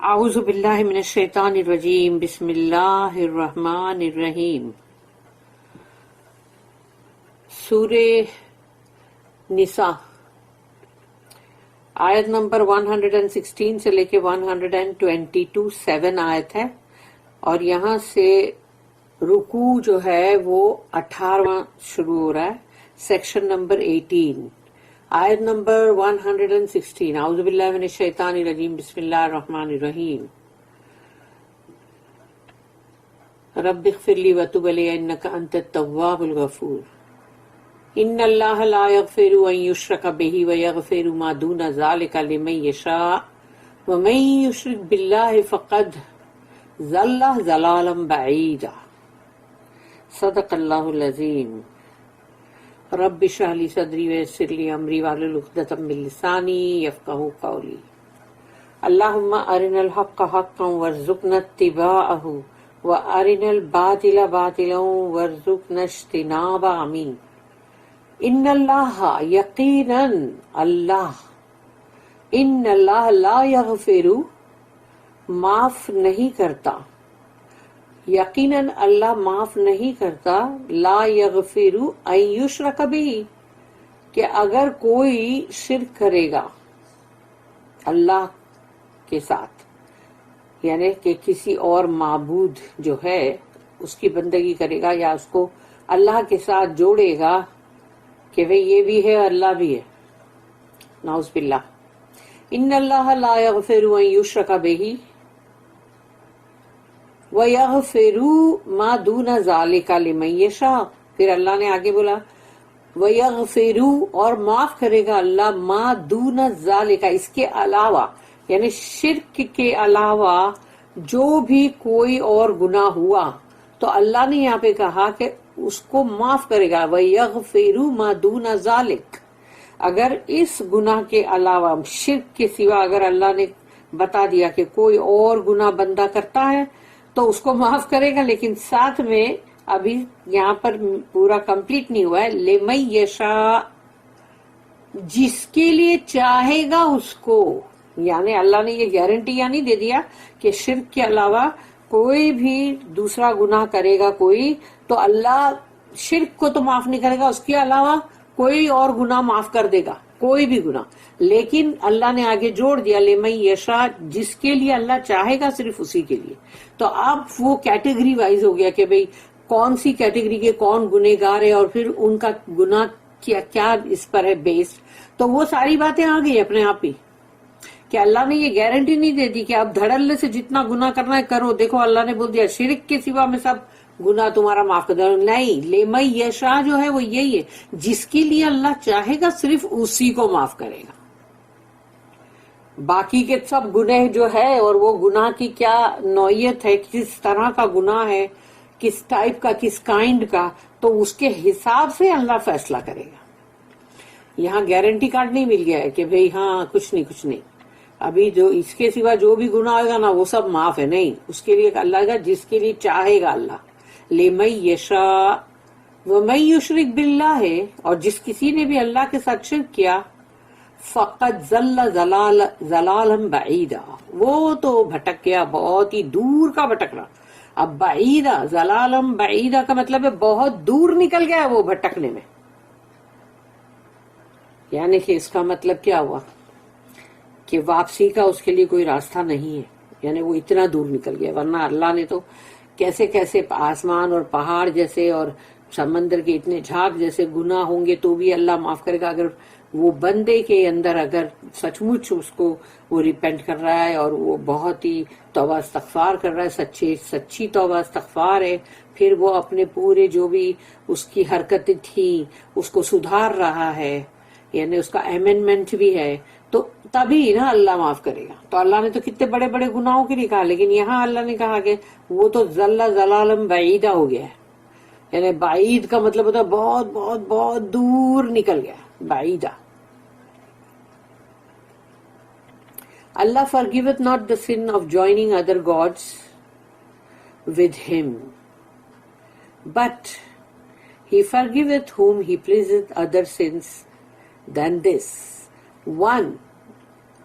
اعوذ باللہ من الشیطان الرجیم بسم اللہ الرحمن الرحیم. سورہ نساء آیت نمبر 116 سے لے کے 122 7 آیت ہے، اور یہاں سے رکوع جو ہے وہ 18واں شروع ہو رہا ہے، سیکشن نمبر 18، آیت نمبر 116. اعوذ باللہ من الشیطان الرجیم بسم اللہ الرحمن الرحیم. رب اغفر لی وتب علی انک انت التواب الغفور. ان اللہ لا یغفر ان یشرک بہ ویغفر ما دون ذلک لمن یشاء ومن یشرک باللہ فقد ضل ضلالا بعیدا. صدق اللہ العظیم. رب اشرح لی صدری ویسر لی امری واحلل عقدۃ من لسانی یفقہوا قولی. اللہم ارنا الحق حقا وارزقنا اتباعہ وارنا الباطل باطلا وارزقنا اجتنابہ. آمین. ان اللہ یقینا اللہ ان اللہ لا یغفر معاف نہیں کرتا، یقیناً اللہ معاف نہیں کرتا، لا یغفر ان یشرک بہ، کہ اگر کوئی شرک کرے گا اللہ کے ساتھ، یعنی کہ کسی اور معبود جو ہے اس کی بندگی کرے گا یا اس کو اللہ کے ساتھ جوڑے گا کہ بھئی یہ بھی ہے اللہ بھی ہے، نعوذ باللہ. ان اللہ لا یغفر ان یشرک بہ وَيَغْفِرُ مَا دُونَ ذَلِكَ لِمَن يَشَاءُ. پھر اللہ نے آگے بولا وَيَغْفِرُ، اور معاف کرے گا اللہ، مَا دُونَ ذَلِكَ، اس کے علاوہ، یعنی شرک کے علاوہ جو بھی کوئی اور گناہ ہوا تو اللہ نے یہاں پہ کہا کہ اس کو معاف کرے گا. وَيَغْفِرُ مَا دُونَ ذَلِكَ، اگر اس گناہ کے علاوہ، شرک کے سوا اگر اللہ نے بتا دیا کہ کوئی اور گناہ بندہ کرتا ہے تو اس کو معاف کرے گا، لیکن ساتھ میں ابھی یہاں پر پورا کمپلیٹ نہیں ہوا ہے. لمن یشاء، جس کے لیے چاہے گا اس کو، یعنی اللہ نے یہ گارنٹی یا نہیں دے دیا کہ شرک کے علاوہ کوئی بھی دوسرا گناہ کرے گا کوئی تو اللہ شرک کو تو معاف نہیں کرے گا، اس کے علاوہ کوئی اور گناہ معاف کر دے گا، کوئی بھی گناہ. لیکن اللہ نے آگے جوڑ دیا لمن یشاء، جس کے لیے اللہ چاہے گا صرف اسی کے لیے. تو اب وہ کیٹیگری وائز ہو گیا کہ بھئی کون سی کیٹیگری کے کون گنہگار ہے اور پھر ان کا گناہ کیا اس پر ہے بیسڈ. تو وہ ساری باتیں آ گئی اپنے آپ ہی کہ اللہ نے یہ گارنٹی نہیں دے دی کہ اب دھڑلے سے جتنا گناہ کرنا ہے کرو. دیکھو اللہ نے بول دیا شرک کے سوا میں سب گناہ تمہارا معاف کر دو. نہیں، لمن یشاء جو ہے وہ یہی ہے، جس کے لیے اللہ چاہے گا صرف اسی کو معاف کرے گا. باقی کے سب گناہ جو ہے، اور وہ گناہ کی کیا نوعیت ہے، کس طرح کا گناہ ہے، کس ٹائپ کا، کس کائنڈ کا، تو اس کے حساب سے اللہ فیصلہ کرے گا. یہاں گارنٹی کارڈ نہیں مل گیا ہے کہ بھئی ہاں کچھ نہیں ابھی جو اس کے سوا جو بھی گناہ ہوگا نا وہ سب معاف ہے. نہیں، اس کے لیے اللہ کا جس کے لیے چاہے گا اللہ. لمن یشاء ومن یشرک باللہ ہے، اور جس کسی نے بھی اللہ کے ساتھ شرک کیا فقد ضل ضلالا بعیدا، وہ تو بھٹک گیا، بہت ہی دور کا بھٹکنا. اب بعیدا، ضلالا بعیدا کا مطلب ہے بہت دور نکل گیا وہ بھٹکنے میں. یعنی کہ اس کا مطلب کیا ہوا کہ واپسی کا اس کے لیے کوئی راستہ نہیں ہے، یعنی وہ اتنا دور نکل گیا. ورنہ اللہ نے تو کیسے کیسے آسمان اور پہاڑ جیسے اور سمندر کے اتنے جھاگ جیسے گناہ ہوں گے تو بھی اللہ معاف کرے گا، اگر وہ بندے کے اندر اگر سچ مچ اس کو وہ ریپینٹ کر رہا ہے اور وہ بہت ہی توبہ استغفار کر رہا ہے، سچی توبہ استغفار ہے، پھر وہ اپنے پورے جو بھی اس کی حرکتیں تھیں اس کو سدھار رہا ہے، یعنی اس کا امینڈمنٹ بھی ہے، تو تبھی نا اللہ معاف کرے گا. تو اللہ نے تو کتنے بڑے بڑے گناہوں کے لیے کہا، لیکن یہاں اللہ نے کہا کہ وہ تو ضل ضلالا بعیدا ہو گیا ہے. یعنی بعید کا مطلب ہوتا ہے بہت بہت بہت دور نکل گیا، بعیدا. Allah forgiveth not the sin of joining other gods with him, but he forgiveth whom he pleaseth other sins than this. One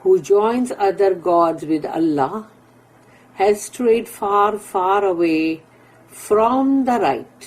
who joins other gods with Allah has strayed far, far away from the right.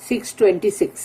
626.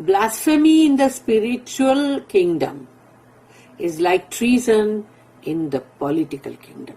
Blasphemy in the spiritual kingdom is like treason in the political kingdom.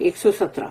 117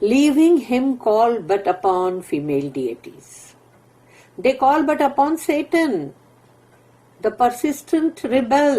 leaving him call but upon female deities. They call but upon Satan, the persistent rebel,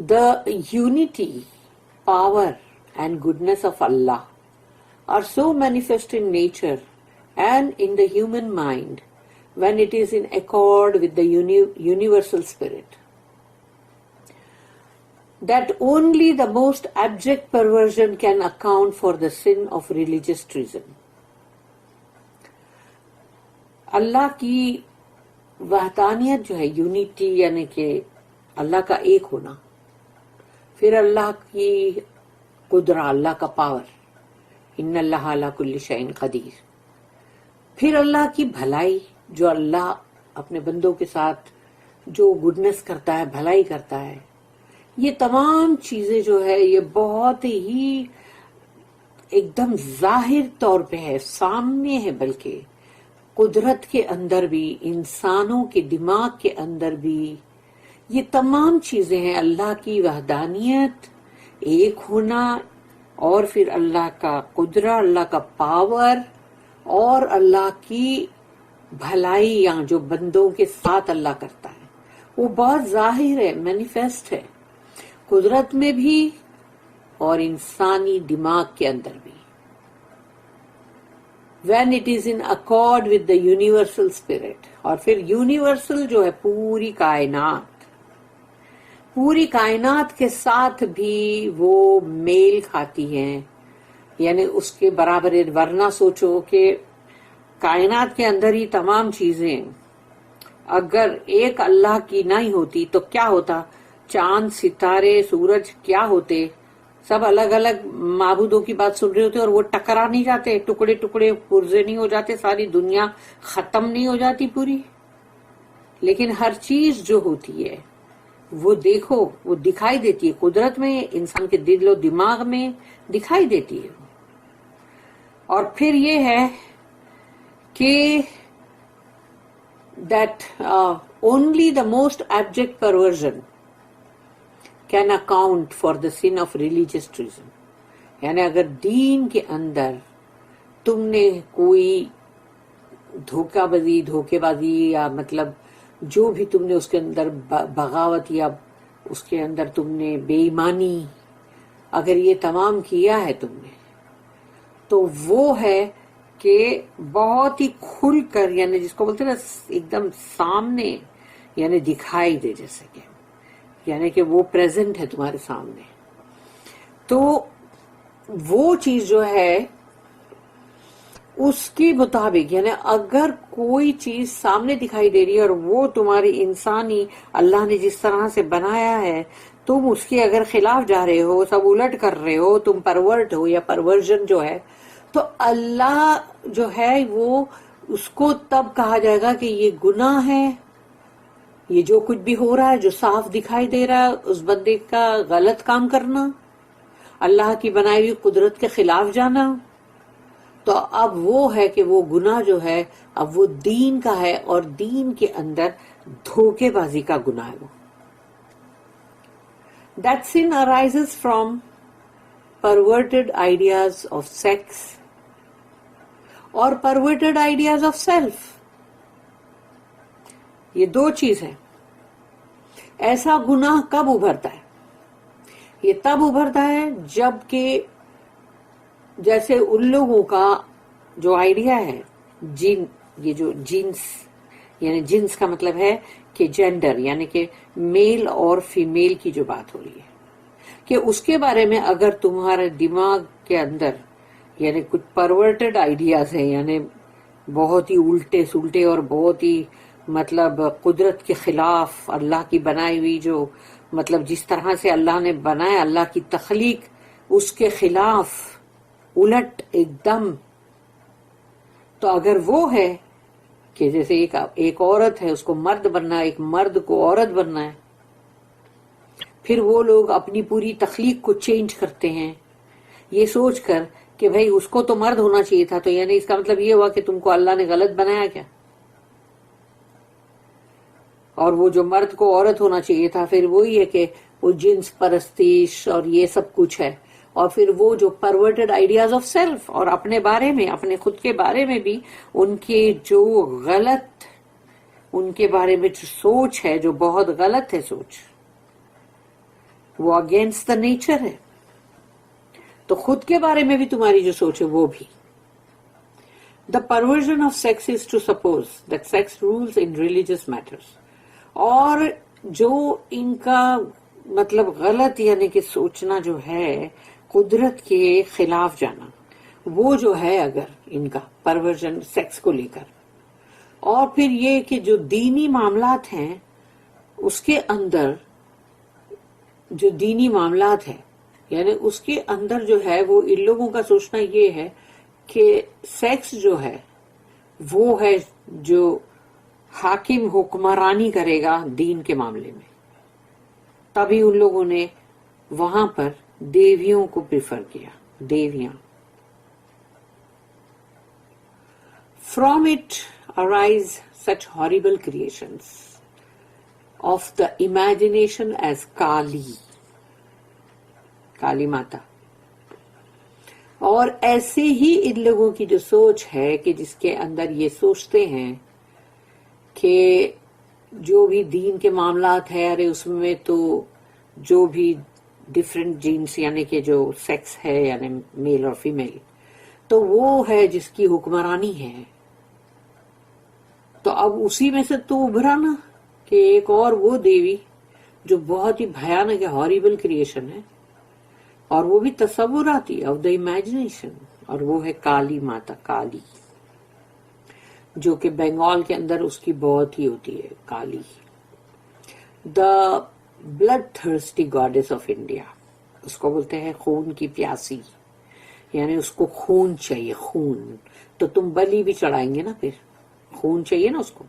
The unity, power and goodness of Allah are so manifest in nature and in the human mind when it is in accord with the universal spirit, that only the most abject perversion can account for the sin of religious treason. اللہ کی وحدانیت جو ہے، unity, یعنی کہ اللہ کا ایک ہونا، پھر اللہ کی قدرت، اللہ کا پاور، ان اللہ علی کل شیء قدیر، پھر اللہ کی بھلائی، جو اللہ اپنے بندوں کے ساتھ جو گڈنس کرتا ہے، بھلائی کرتا ہے، یہ تمام چیزیں جو ہے یہ بہت ہی ایک دم ظاہر طور پہ ہے، سامنے ہے، بلکہ قدرت کے اندر بھی، انسانوں کے دماغ کے اندر بھی یہ تمام چیزیں ہیں، اللہ کی وحدانیت، ایک ہونا، اور پھر اللہ کا قدرت، اللہ کا پاور، اور اللہ کی بھلائی، یا جو بندوں کے ساتھ اللہ کرتا ہے، وہ بہت ظاہر ہے، مینیفیسٹ ہے، قدرت میں بھی اور انسانی دماغ کے اندر بھی. when it is in accord with the universal spirit. اور پھر یونیورسل جو ہے پوری کائنات کے ساتھ بھی وہ میل کھاتی ہیں، یعنی اس کے برابر. ورنہ سوچو کہ کائنات کے اندر ہی تمام چیزیں اگر ایک اللہ کی نہیں ہوتی تو کیا ہوتا؟ چاند، ستارے، سورج کیا ہوتے؟ سب الگ الگ معبودوں کی بات سن رہے ہوتے اور وہ ٹکرا نہیں جاتے، ٹکڑے ٹکڑے پرزے نہیں ہو جاتے، ساری دنیا ختم نہیں ہو جاتی پوری. لیکن ہر چیز جو ہوتی ہے وہ دیکھو، وہ دکھائی دیتی ہے قدرت میں، انسان کے دل و دماغ میں دکھائی دیتی ہے. اور پھر یہ ہے کہ that only the most abject perversion can account for the sin of religious treason. یعنی اگر دین کے اندر تم نے کوئی دھوکے بازی یا مطلب جو بھی تم نے اس کے اندر بغاوت یا اس کے اندر تم نے بے ایمانی، اگر یہ تمام کیا ہے تم نے، تو وہ ہے کہ بہت ہی کھل کر، یعنی جس کو بولتے ہیں نا ایک دم سامنے، یعنی دکھائی دے، جیسے کہ یعنی کہ وہ پریزنٹ ہے تمہارے سامنے. تو وہ چیز جو ہے اس کے مطابق، یعنی اگر کوئی چیز سامنے دکھائی دے رہی ہے اور وہ تمہاری انسانی اللہ نے جس طرح سے بنایا ہے، تم اس کے اگر خلاف جا رہے ہو، سب الٹ کر رہے ہو، تم پرورٹ ہو یا پرورژن جو ہے، تو اللہ جو ہے وہ اس کو تب کہا جائے گا کہ یہ گناہ ہے. یہ جو کچھ بھی ہو رہا ہے، جو صاف دکھائی دے رہا ہے، اس بندے کا غلط کام کرنا، اللہ کی بنائی ہوئی قدرت کے خلاف جانا، تو اب وہ ہے کہ وہ گناہ جو ہے اب وہ دین کا ہے، اور دین کے اندر دھوکے بازی کا گناہ ہے. وہ That sin arises from perverted ideas of sex اور perverted ideas of self. یہ دو چیز ہے. ایسا گناہ کب ابھرتا ہے؟ یہ تب ابھرتا ہے جب کہ جیسے ان لوگوں کا جو آئیڈیا ہے، یہ جو جنس، یعنی جنس کا مطلب ہے کہ جینڈر، یعنی کہ میل اور فیمیل کی جو بات ہو رہی ہے، کہ اس کے بارے میں اگر تمہارے دماغ کے اندر یعنی کچھ پرورٹڈ آئیڈیاز ہیں، یعنی بہت ہی الٹے سلٹے اور بہت ہی مطلب قدرت کے خلاف، اللہ کی بنائی ہوئی جو مطلب جس طرح سے اللہ نے بنایا، اللہ کی تخلیق، اس کے خلاف الٹ ایک دم. تو اگر وہ ہے کہ جیسے ایک عورت ہے، اس کو مرد بننا ہے، ایک مرد کو عورت بننا ہے، پھر وہ لوگ اپنی پوری تخلیق کو چینج کرتے ہیں یہ سوچ کر کہ بھئی اس کو تو مرد ہونا چاہیے تھا، تو یعنی اس کا مطلب یہ ہوا کہ تم کو اللہ نے غلط بنایا کیا، اور وہ جو مرد کو عورت ہونا چاہیے تھا، پھر وہی ہے کہ وہ جنس پرستش اور یہ سب کچھ ہے. اور پھر وہ جو پرورٹڈ آئیڈیاز آف سیلف، اور اپنے بارے میں، اپنے خود کے بارے میں بھی ان کے جو غلط، ان کے بارے میں جو سوچ ہے، جو بہت غلط ہے سوچ، وہ اگینسٹ دا نیچر ہے. تو خود کے بارے میں بھی تمہاری جو سوچ ہے وہ بھی. The perversion of sex is to suppose that sex rules in religious matters. اور جو ان کا مطلب غلط یعنی کہ سوچنا جو ہے قدرت کے خلاف جانا، وہ جو ہے اگر ان کا پرورژن سیکس کو لے کر، اور پھر یہ کہ جو دینی معاملات ہیں اس کے اندر، جو دینی معاملات ہیں یعنی اس کے اندر جو ہے وہ ان لوگوں کا سوچنا یہ ہے کہ سیکس جو ہے وہ ہے جو حاکم حکمرانی کرے گا دین کے معاملے میں. تبھی ان لوگوں نے وہاں پر دیویوں کو پریفر کیا، دیویاں. From it arise such horrible creations of the imagination as Kali, کالی ماتا. اور ایسے ہی ان لوگوں کی جو سوچ ہے کہ جس کے اندر یہ سوچتے ہیں کہ جو بھی دین کے معاملات ہے، ارے اس میں تو جو بھی ڈفرینٹ جینس یعنی کہ جو سیکس ہے یعنی میل اور فیمیل، تو وہ ہے جس کی حکمرانی ہے. تو اب اسی میں سے تو ابھرا نا کہ ایک اور وہ دیوی جو بہت ہی بھیانک ہے، ہاریبل کریشن ہے، اور وہ بھی تصوراتی آف دا امیجنیشن، اور وہ ہے کالی ماتا، کالی، جو کہ بنگال کے اندر اس کی بہت ہی ہوتی ہے Kali. The bloodthirsty goddess of India, اس کو بولتے ہیں خون کی پیاسی، یعنی اس کو خون چاہیے، خون. تو تم بلی بھی چڑھائیں گے نا، پھر خون چاہیے نا اس کو،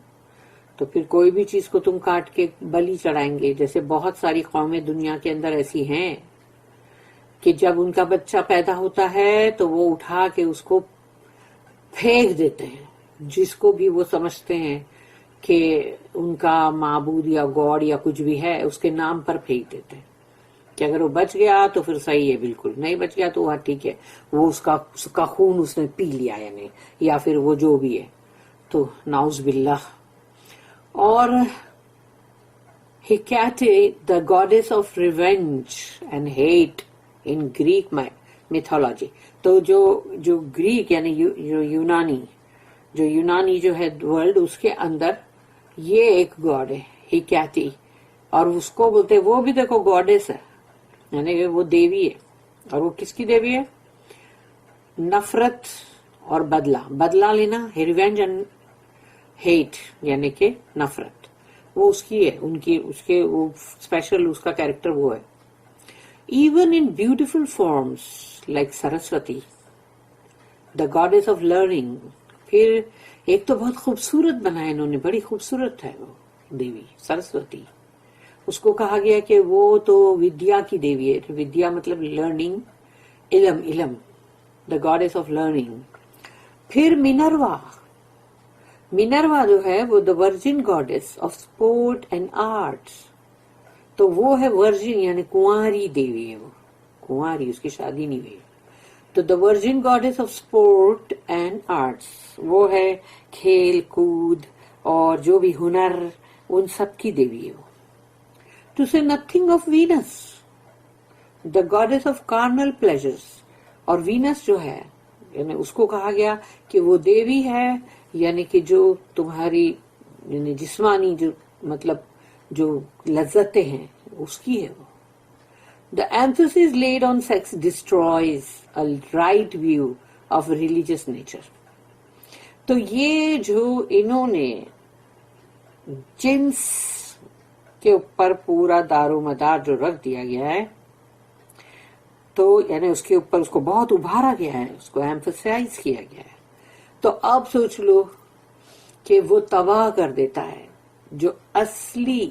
تو پھر کوئی بھی چیز کو تم کاٹ کے بلی چڑھائیں گے. جیسے بہت ساری قومیں دنیا کے اندر ایسی ہیں کہ جب ان کا بچہ پیدا ہوتا ہے تو وہ اٹھا کے اس کو پھینک دیتے ہیں، جس کو بھی وہ سمجھتے ہیں کہ ان کا معبود یا گاڈ یا کچھ بھی ہے اس کے نام پر پھینک دیتے ہیں کہ اگر وہ بچ گیا تو پھر صحیح ہے، بالکل نہیں بچ گیا تو وہ ٹھیک ہے، وہ اس کا خون اس نے پی لیا یعنی، یا پھر وہ جو بھی ہے. تو نعوذ باللہ. اور Hecate, the goddess of revenge and hate in Greek mythology. تو جو گریک یعنی جو یونانی جو ہے ورلڈ، اس کے اندر یہ ایک گاڈ ہے ہیکیٹی، اور اس کو بولتے وہ بھی دیکھو گاڈیس ہے، یعنی کہ وہ دیوی ہے. اور وہ کس کی دیوی ہے؟ نفرت اور بدلہ لینا، ریونج اینڈ ہیٹ یعنی کہ نفرت، وہ اس کی ہے، اس کے وہ اسپیشل اس کا کیریکٹر وہ ہے. Even in beautiful forms like Saraswati the goddess of learning. پھر ایک تو بہت خوبصورت بنایا انہوں نے، بڑی خوبصورت ہے وہ دیوی سرسوتی. اس کو کہا گیا کہ وہ تو ودیا کی دیوی ہے، ودیا مطلب لرننگ، علم، دا گاڈیس آف لرننگ. پھر مینروا جو ہے وہ the virgin goddess of sport and arts. تو وہ ہے ورجن یعنی کنواری دیوی ہے، وہ کنواری، اس کی شادی نہیں ہوئی. تو the virgin goddess of sport and arts, وہ ہے کھیل کود اور جو بھی ہنر، ان سب کی دیوی ہے وہ. To say nothing of Venus, the goddess of carnal pleasures. اور وینس جو ہے یعنی اس کو کہا گیا کہ وہ دیوی ہے یعنی کہ جو تمہاری یعنی جسمانی جو مطلب جو لذتیں ہیں اس کی ہے وہ. The emphasis laid on sex destroys a right view of religious nature. تو یہ جو انہوں نے جنس کے اوپر پورا دار و مدار جو رکھ دیا گیا ہے، تو یعنی اس کے اوپر اس کو بہت ابھارا گیا ہے، اس کو ایمفسائز کیا گیا ہے. تو اب سوچ لو کہ وہ تباہ کر دیتا ہے جو اصلی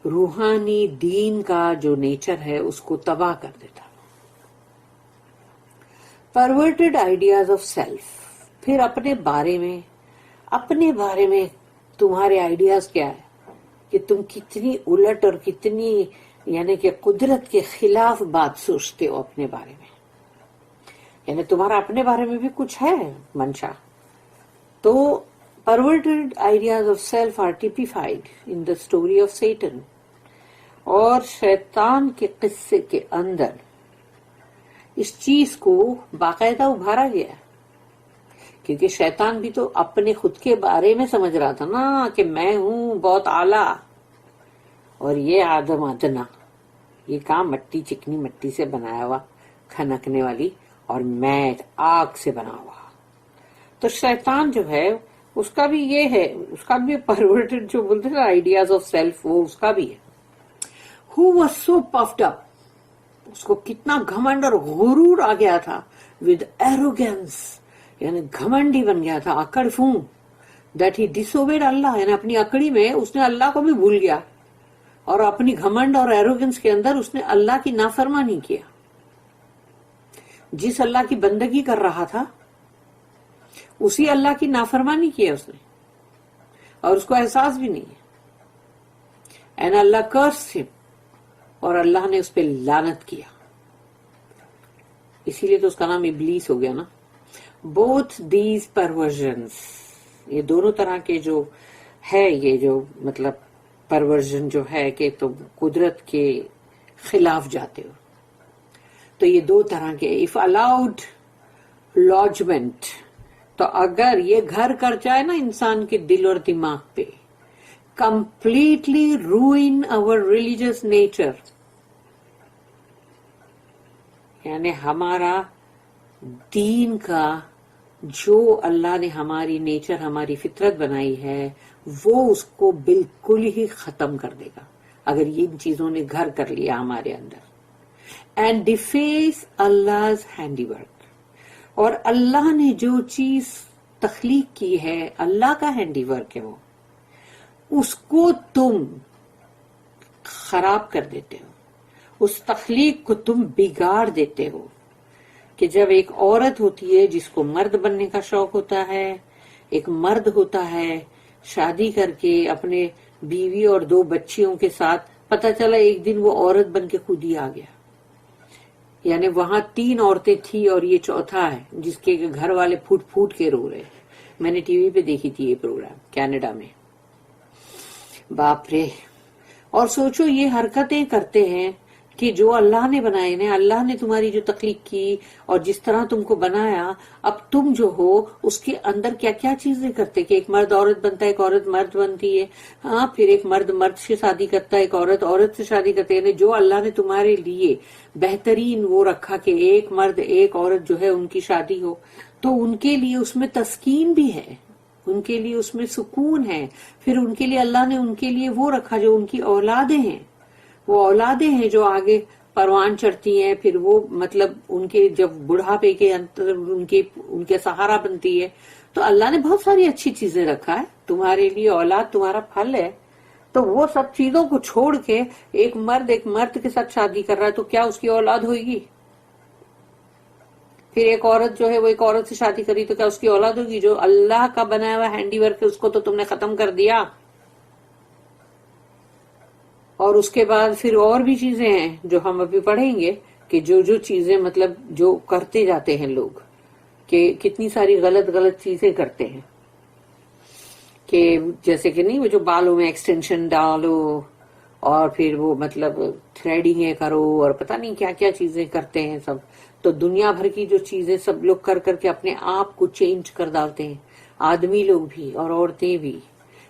روحانی دین کا جو نیچر ہے، اس کو تباہ کر دیتا. Perverted ideas of self. پھر اپنے بارے میں تمہارے آئیڈیاز کیا ہے کہ تم کتنی الٹ اور کتنی یعنی کہ قدرت کے خلاف بات سوچتے ہو اپنے بارے میں، یعنی تمہارا اپنے بارے میں بھی کچھ ہے منشا. تو perverted ideas of self are typified in the story of Satan. اور شیطان کے قصے کے اندر اس چیز کو باقاعدہ ابھارا گیا کہ کیونکہ شیطان بھی تو اپنے خود کے بارے میں سمجھ رہا تھا نا کہ میں ہوں بہت اعلیٰ، اور یہ آدم ادنا، یہ کام مٹی، چکنی مٹی سے بنایا ہوا، کھنکنے والی، اور میں آگ سے بنا ہوا۔ تو شیطان جو ہے اس کا بھی یہ ہے، اس کا بھی پرورٹڈ جو بولتے ہیں نا آئیڈیاز آف سیلف، وہ اس کا بھی ہے۔ Who was so puffed up، اس کو کتنا گھمنڈ اور غرور آ گیا تھا، with arrogance، یعنی گھمنڈی بن گیا تھا، اکڑ فون، that he disobeyed اللہ، یعنی اپنی اکڑی میں اس نے اللہ کو بھی بھول گیا، اور اپنی گھمنڈ اور ایروگنس کے اندر اس نے اللہ کی نافرمانی کیا۔ جس اللہ کی بندگی کر رہا تھا اسی اللہ کی نافرمانی کیا اس نے، اور اس کو احساس بھی نہیں ہے۔ اینڈ اللہ curse him، اور اللہ نے اس پہ لعنت کیا، اسی لیے تو اس کا نام ابلیس ہو گیا نا۔ بوتھ دیز پرورژنس، یہ دونوں طرح کے جو ہے، یہ جو مطلب پرورژن جو ہے کہ تم قدرت کے خلاف جاتے ہو، تو یہ دو طرح کے۔ اف الاؤڈ lodgement، تو اگر یہ گھر کر جائے نا انسان کے دل اور دماغ پہ، completely ruin our religious nature، یعنی ہمارا دین کا جو اللہ نے ہماری نیچر، ہماری فطرت بنائی ہے، وہ اس کو بالکل ہی ختم کر دے گا اگر یہ ان چیزوں نے گھر کر لیا ہمارے اندر۔ اینڈ ڈیفیس Allah's handiwork، اور اللہ نے جو چیز تخلیق کی ہے، اللہ کا ہینڈی ورک ہے وہ، اس کو تم خراب کر دیتے ہو، اس تخلیق کو تم بگاڑ دیتے ہو۔ کہ جب ایک عورت ہوتی ہے جس کو مرد بننے کا شوق ہوتا ہے، ایک مرد ہوتا ہے شادی کر کے اپنے بیوی اور 2 بچیوں کے ساتھ، پتہ چلا ایک دن وہ عورت بن کے خود ہی آ گیا، یعنی وہاں 3 عورتیں تھی اور یہ چوتھا ہے جس کے گھر والے پھوٹ پھوٹ کے رو رہے۔ میں نے ٹی وی پہ دیکھی تھی یہ پروگرام کینیڈا میں، باپ رے۔ اور سوچو یہ حرکتیں کرتے ہیں کہ جو اللہ نے بنائے نا، اللہ نے تمہاری جو تخلیق کی اور جس طرح تم کو بنایا، اب تم جو ہو اس کے اندر کیا کیا چیزیں کرتے کہ ایک مرد عورت بنتا ہے، ایک عورت مرد بنتی ہے، ہاں پھر ایک مرد مرد سے شادی کرتا ہے، ایک عورت عورت سے شادی کرتے ہیں، جو اللہ نے تمہارے لیے بہترین وہ رکھا کہ ایک مرد ایک عورت جو ہے ان کی شادی ہو، تو ان کے لیے اس میں تسکین بھی ہے، ان کے لیے اس میں سکون ہے۔ پھر ان کے لیے اللہ نے ان کے لیے وہ رکھا جو ان کی اولادیں ہیں، وہ اولادیں ہیں جو آگے پروان چڑھتی ہیں، پھر وہ مطلب ان کے جب بڑھاپے کے اندر ان کے سہارا بنتی ہے۔ تو اللہ نے بہت ساری اچھی چیزیں رکھا ہے تمہارے لیے، اولاد تمہارا پھل ہے۔ تو وہ سب چیزوں کو چھوڑ کے ایک مرد کے ساتھ شادی کر رہا ہے، تو کیا اس کی اولاد ہوئے گی؟ پھر ایک عورت جو ہے وہ ایک عورت سے شادی کری تو کیا اس کی اولاد ہوگی؟ جو اللہ کا بنایا ہوا ہینڈی ورک ہے اس کو تو تم نے ختم کر دیا۔ اور اس کے بعد پھر اور بھی چیزیں ہیں جو ہم ابھی پڑھیں گے کہ جو چیزیں مطلب جو کرتے جاتے ہیں لوگ، کہ کتنی ساری غلط چیزیں کرتے ہیں، کہ جیسے کہ نہیں وہ جو بالوں میں ایکسٹینشن ڈالو اور پھر وہ مطلب تھریڈنگ کرو اور پتہ نہیں کیا کیا چیزیں کرتے ہیں سب۔ تو دنیا بھر کی جو چیزیں سب لوگ کر کے اپنے آپ کو چینج کر ڈالتے ہیں، آدمی لوگ بھی اور عورتیں بھی۔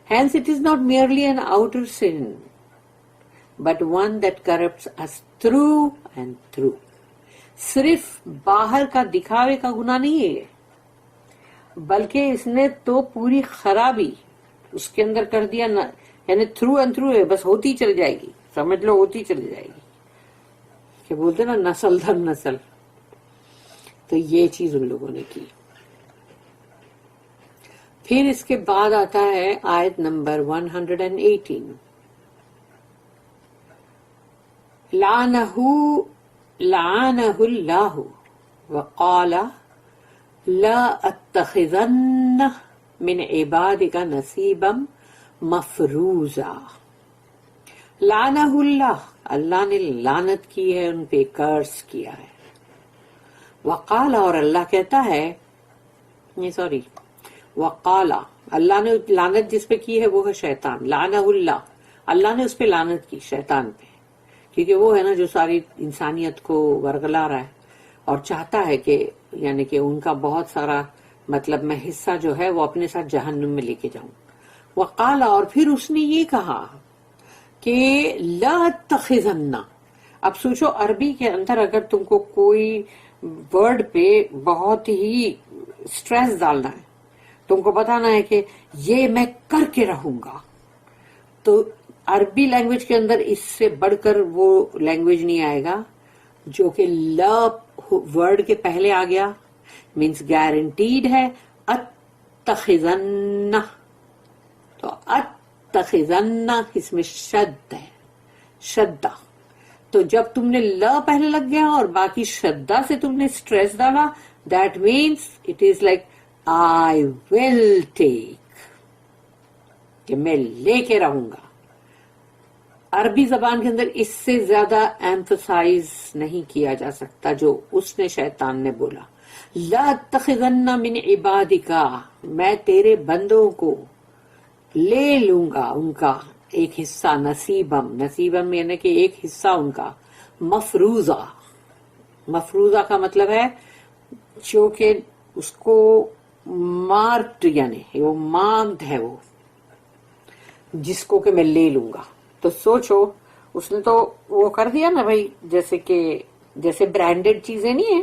Hence it is not merely an outer sin, but one that corrupts us through and through۔ صرف باہر کا دکھاوے کا گناہ نہیں ہے یہ، بلکہ اس نے تو پوری خرابی اس کے اندر کر دیا، یعنی تھرو اینڈ تھرو ہے، بس ہوتی چل جائے گی، سمجھ لو ہوتی چل جائے گی، کہ بولتے نا نسل در نسل۔ تو یہ چیز ان لوگوں نے کی۔ پھر اس کے بعد آتا ہے آیت نمبر 118، لعنہ اللہ وقال لا اتخذن من عبادک نصیبا مفروضا۔ لعنہ اللہ، اللہ نے لعنت کی ہے ان پہ، کرس کیا ہے۔ وقال، اور اللہ کہتا ہے، وقال، اللہ نے لعنت جس پہ کی ہے وہ ہے شیطان، لعنہ اللہ، اللہ نے اس پہ لعنت کی، شیطان پہ، کیونکہ وہ ہے نا جو ساری انسانیت کو ورگلا رہا ہے اور چاہتا ہے کہ یعنی کہ ان کا بہت سارا مطلب میں حصہ جو ہے وہ اپنے ساتھ جہنم میں لے کے جاؤں. وقال، اور پھر اس نے یہ کہا کہ لا اتخذن. اب سوچو عربی کے اندر اگر تم کو کوئی ورڈ پہ بہت ہی سٹریس ڈالنا ہے، تم کو بتانا ہے کہ یہ میں کر کے رہوں گا، تو عربی لینگویج کے اندر اس سے بڑھ کر وہ لینگویج نہیں آئے گا جو کہ لا ورڈ کے پہلے آ گیا، مینس گارنٹیڈ ہے. اتخذن، تو اتخذن اس میں شد ہے، شدہ. تو جب تم نے لا پہلے لگ گیا اور باقی شدہ سے تم نے اسٹریس ڈالا، that means it is like I will take, کہ میں لے کے رہوں گا. عربی زبان کے اندر اس سے زیادہ ایمفسائز نہیں کیا جا سکتا جو اس نے شیطان نے بولا. لا اتخذن من عبادک، میں تیرے بندوں کو لے لوں گا ان کا ایک حصہ، نصیبم یعنی کہ ایک حصہ ان کا، مفروضہ. مفروضہ کا مطلب ہے جو کہ اس کو مارکڈ، یعنی وہ مارکڈ ہے، وہ جس کو کہ میں لے لوں گا. تو سوچو اس نے تو وہ کر دیا نا بھائی، جیسے برانڈڈ چیزیں نہیں ہیں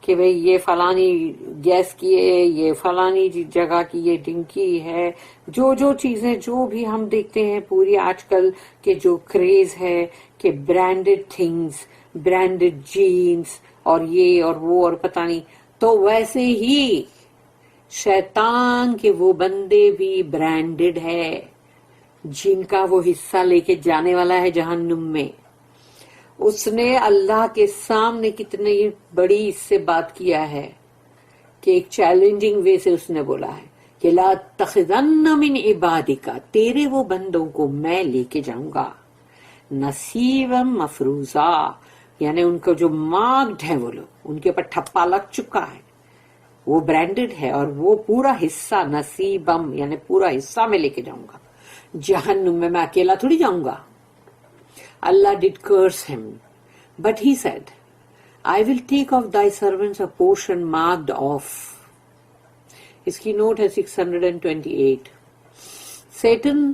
کہ بھئی یہ فلانی گیس کی ہے، یہ فلانی جگہ کی یہ ڈنکی ہے، جو چیزیں جو بھی ہم دیکھتے ہیں پوری آج کل کے جو کریز ہے کہ برانڈڈ تھنگز، برانڈڈ جینز اور یہ اور وہ اور پتہ نہیں، تو ویسے ہی شیطان کے وہ بندے بھی برانڈڈ ہے جن کا وہ حصہ لے کے جانے والا ہے جہنم میں. اس نے اللہ کے سامنے کتنی بڑی اس سے بات کیا ہے کہ ایک چیلنجنگ وے سے اس نے بولا ہے کہ لا تخذن من عبادک، تیرے وہ بندوں کو میں لے کے جاؤں گا نصیبا مفروضا، یعنی ان کو جو مارکڈ ہے، وہ لوگ ان کے اوپر ٹھپا لگ چکا ہے، وہ برانڈڈ ہے، اور وہ پورا حصہ نصیبم یعنی پورا حصہ میں لے کے جاؤں گا جہنم میں اکیلا تھوڑی جاؤں گا. Allah did curse him, but he said, I will take of thy servants a portion marked off. اس کی نوٹ ہے 628. Satan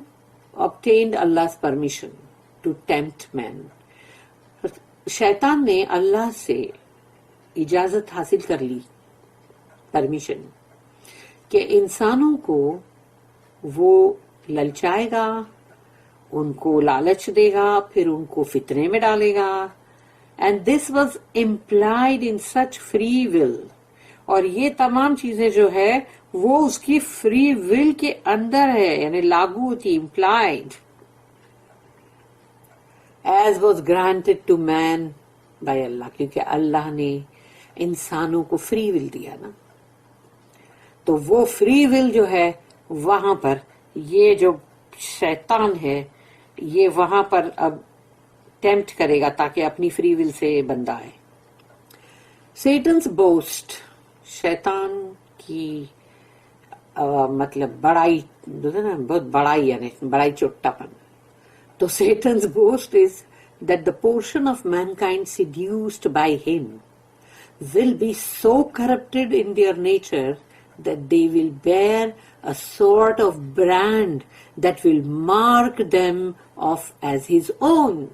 obtained Allah's permission to tempt man. شیطان نے اللہ سے اجازت حاصل کر لی، پرمیشن، کہ انسانوں کو وہ للچائے گا، ان کو لالچ دے گا، پھر ان کو فتنے میں ڈالے گا. And this was implied in such free will, اور یہ تمام چیزیں جو ہے وہ اس کی فری ول کے اندر ہے، یعنی لاگو تھی، implied. As was granted to man by Allah, کیونکہ اللہ نے انسانوں کو فری ول دیا نا، تو وہ فری ول جو ہے وہاں پر یہ جو شیطان ہے یہ وہاں پر اب ٹیمپٹ کرے گا تاکہ اپنی فری ول سے بندہ ہے. سیٹنز بوسٹ، شیطان کی مطلب بڑائی، بہت بڑائی، یعنی بڑائی چوٹا پن. تو Satan's boast is that the portion of mankind seduced by him will be so corrupted in their nature that they will bear a sort of brand that will mark them off as his own.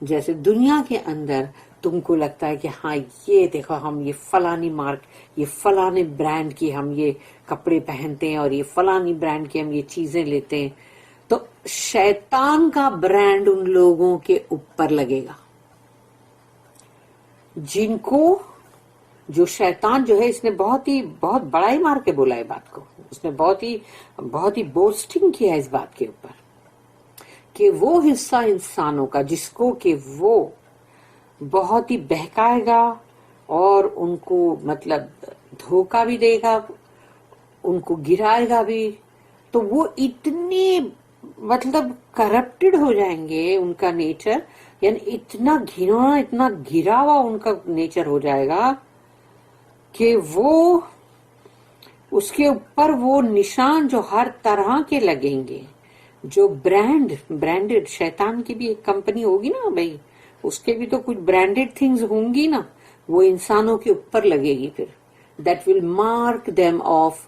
جیسے دنیا کے اندر تم کو لگتا ہے کہ ہاں یہ دیکھو ہم یہ فلانی مارک، یہ فلانی برانڈ کی ہم یہ کپڑے پہنتے ہیں اور یہ فلانی برانڈ کی ہم یہ چیزیں لیتے ہیں، تو شیطان کا برانڈ ان لوگوں کے اوپر لگے گا جن کو، جو شیطان جو ہے اس نے بہت بڑا ہی مار کے بولا ہے بات کو، اس نے بہت ہی بوسٹنگ کیا ہے اس بات کے اوپر کہ وہ حصہ انسانوں کا جس کو کہ وہ بہت ہی بہکائے گا اور ان کو مطلب دھوکہ بھی دے گا، ان کو گرائے گا بھی، تو وہ اتنے مطلب کرپٹڈ ہو جائیں گے، ان کا نیچر یعنی اتنا گھنونا، اتنا گرا ہوا ان کا نیچر ہو جائے گا کہ وہ اس کے اوپر وہ نشان جو ہر طرح کے لگیں گے، جو برانڈڈ، شیطان کی بھی ایک کمپنی ہوگی نا بھائی، اس کے بھی تو کچھ برانڈڈ تھنگز ہوں گی نا، وہ انسانوں کے اوپر لگے گی پھر that will mark them off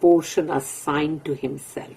portion assigned to himself,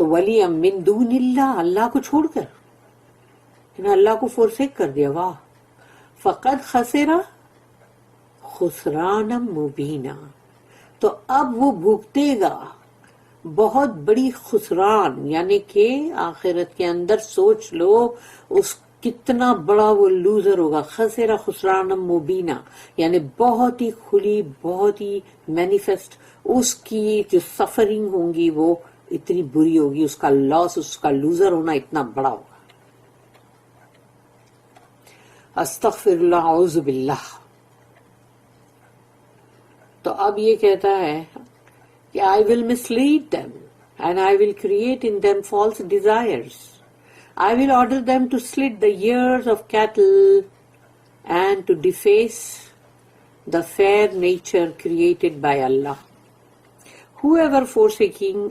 تو ولی من دون اللہ، اللہ کو چھوڑ کر، انہیں اللہ کو فورسیک کر دیا. واہ. فقد خسرا خسرانا مبینا، تو اب وہ بھگتے گا بہت بڑی خسران، یعنی کہ آخرت کے اندر سوچ لو اس کتنا بڑا وہ لوزر ہوگا. خسرا خسرانا مبینا یعنی بہت ہی کھلی، بہت ہی مینیفیسٹ اس کی جو سفرنگ ہوں گی وہ اتنی بری ہوگی، اس کا لاس، اس کا لوزر ہونا اتنا بڑا ہوگا. استغفر اللہ، اعوذ باللہ. تو اب یہ کہتا ہے کہ I will mislead them and I will create in them false desires. I will order them to slit the ears of cattle and to deface the fair nature created by Allah. Whoever forsaking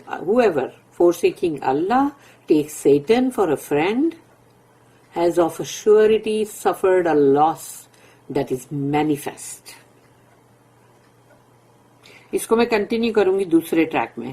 Allah takes Satan for a friend has of a surety suffered a loss that is manifest. اس کو میں continue کروں گی دوسرے track میں.